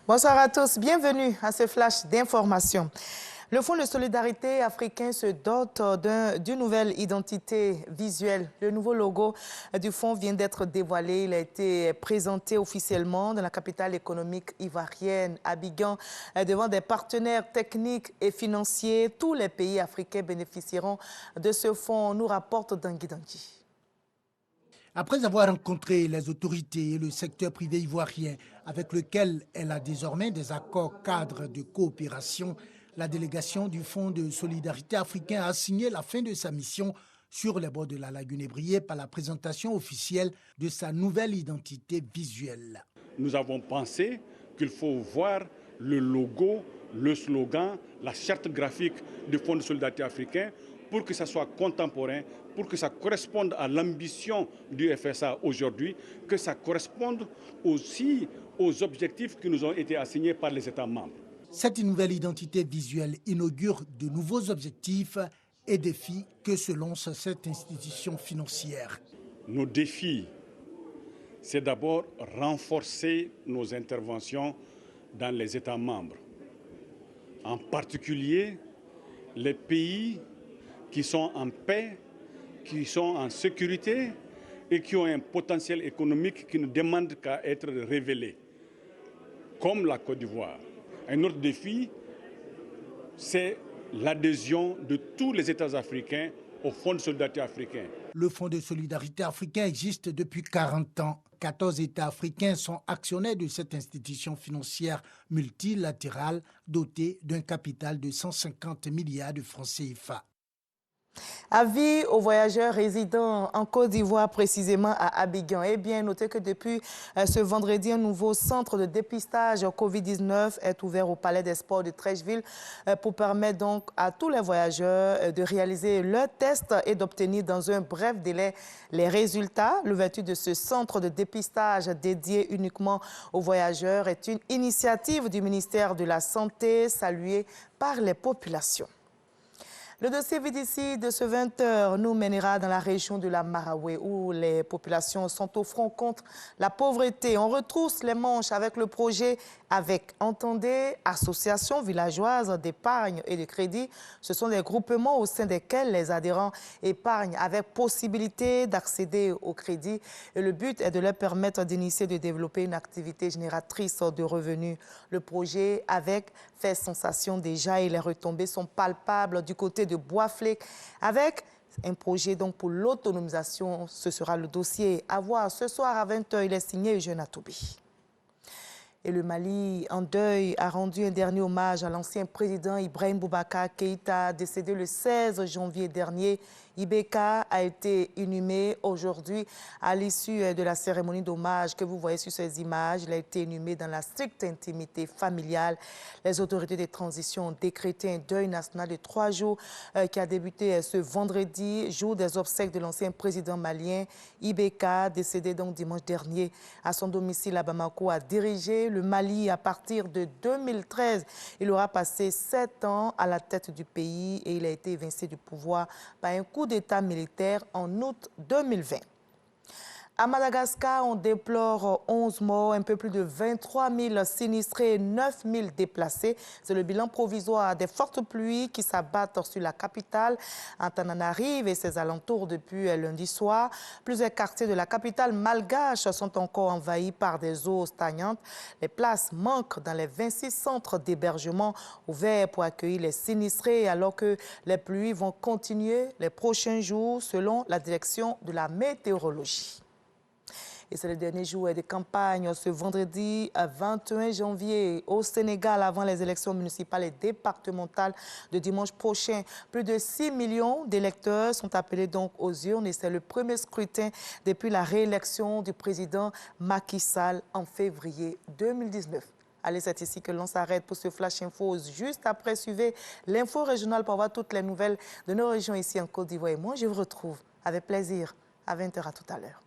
Bonsoir à tous, bienvenue à ce flash d'information. Le Fonds de solidarité africain se dote d'une nouvelle identité visuelle. Le nouveau logo du fonds vient d'être dévoilé. Il a été présenté officiellement dans la capitale économique ivoirienne, Abidjan, devant des partenaires techniques et financiers. Tous les pays africains bénéficieront de ce fonds, nous rapporte Dangui Dangui. Après avoir rencontré les autorités et le secteur privé ivoirien avec lequel elle a désormais des accords cadres de coopération, la délégation du Fonds de solidarité africain a signé la fin de sa mission sur les bords de la lagune ébriée par la présentation officielle de sa nouvelle identité visuelle. Nous avons pensé qu'il faut voir le logo, le slogan, la charte graphique du Fonds de solidarité africain pour que ça soit contemporain, pour que ça corresponde à l'ambition du FSA aujourd'hui, que ça corresponde aussi aux objectifs qui nous ont été assignés par les États membres. Cette nouvelle identité visuelle inaugure de nouveaux objectifs et défis que se lance cette institution financière. Nos défis, c'est d'abord renforcer nos interventions dans les États membres, en particulier les pays qui sont en paix, qui sont en sécurité et qui ont un potentiel économique qui ne demande qu'à être révélé, comme la Côte d'Ivoire. Un autre défi, c'est l'adhésion de tous les États africains au Fonds de solidarité africain. Le Fonds de solidarité africain existe depuis 40 ans. 14 États africains sont actionnaires de cette institution financière multilatérale dotée d'un capital de 150 milliards de francs CFA. Avis aux voyageurs résidant en Côte d'Ivoire, précisément à Abidjan. Eh bien, notez que depuis ce vendredi, un nouveau centre de dépistage Covid-19 est ouvert au Palais des Sports de Treichville pour permettre donc à tous les voyageurs de réaliser leur test et d'obtenir dans un bref délai les résultats. L'ouverture de ce centre de dépistage dédié uniquement aux voyageurs est une initiative du ministère de la Santé saluée par les populations. Le dossier VDC de ce 20h nous mènera dans la région de la Maraoué où les populations sont au front contre la pauvreté. On retrousse les manches avec le projet avec, entendez, associations villageoises d'épargne et de crédit. Ce sont des groupements au sein desquels les adhérents épargnent avec possibilité d'accéder au crédit. Et le but est de leur permettre d'initier, de développer une activité génératrice de revenus. Le projet avec fait sensation déjà et les retombées sont palpables du côté de Bois-Fléc avec un projet donc pour l'autonomisation. Ce sera le dossier à voir ce soir à 20h. Il est signé Eugène Atoubi. Et le Mali, en deuil, a rendu un dernier hommage à l'ancien président Ibrahim Boubacar Keïta, décédé le 16 janvier dernier. IBK a été inhumé aujourd'hui à l'issue de la cérémonie d'hommage que vous voyez sur ces images. Il a été inhumé dans la stricte intimité familiale. Les autorités de transition ont décrété un deuil national de 3 jours qui a débuté ce vendredi, jour des obsèques de l'ancien président malien. IBK, décédé donc dimanche dernier à son domicile à Bamako, a dirigé le Mali à partir de 2013. Il aura passé 7 ans à la tête du pays et il a été évincé du pouvoir par un coup d'État militaire en août 2020. À Madagascar, on déplore 11 morts, un peu plus de 23 000 sinistrés et 9 000 déplacés. C'est le bilan provisoire des fortes pluies qui s'abattent sur la capitale, Antananarive et ses alentours depuis lundi soir. Plusieurs quartiers de la capitale malgache sont encore envahis par des eaux stagnantes. Les places manquent dans les 26 centres d'hébergement ouverts pour accueillir les sinistrés alors que les pluies vont continuer les prochains jours selon la direction de la météorologie. Et c'est le dernier jour de campagne ce vendredi 21 janvier au Sénégal avant les élections municipales et départementales de dimanche prochain. Plus de 6 millions d'électeurs sont appelés donc aux urnes et c'est le premier scrutin depuis la réélection du président Macky Sall en février 2019. Allez, c'est ici que l'on s'arrête pour ce Flash Info. Juste après, suivez l'info régionale pour voir toutes les nouvelles de nos régions ici en Côte d'Ivoire. Et moi, je vous retrouve avec plaisir à 20h à tout à l'heure.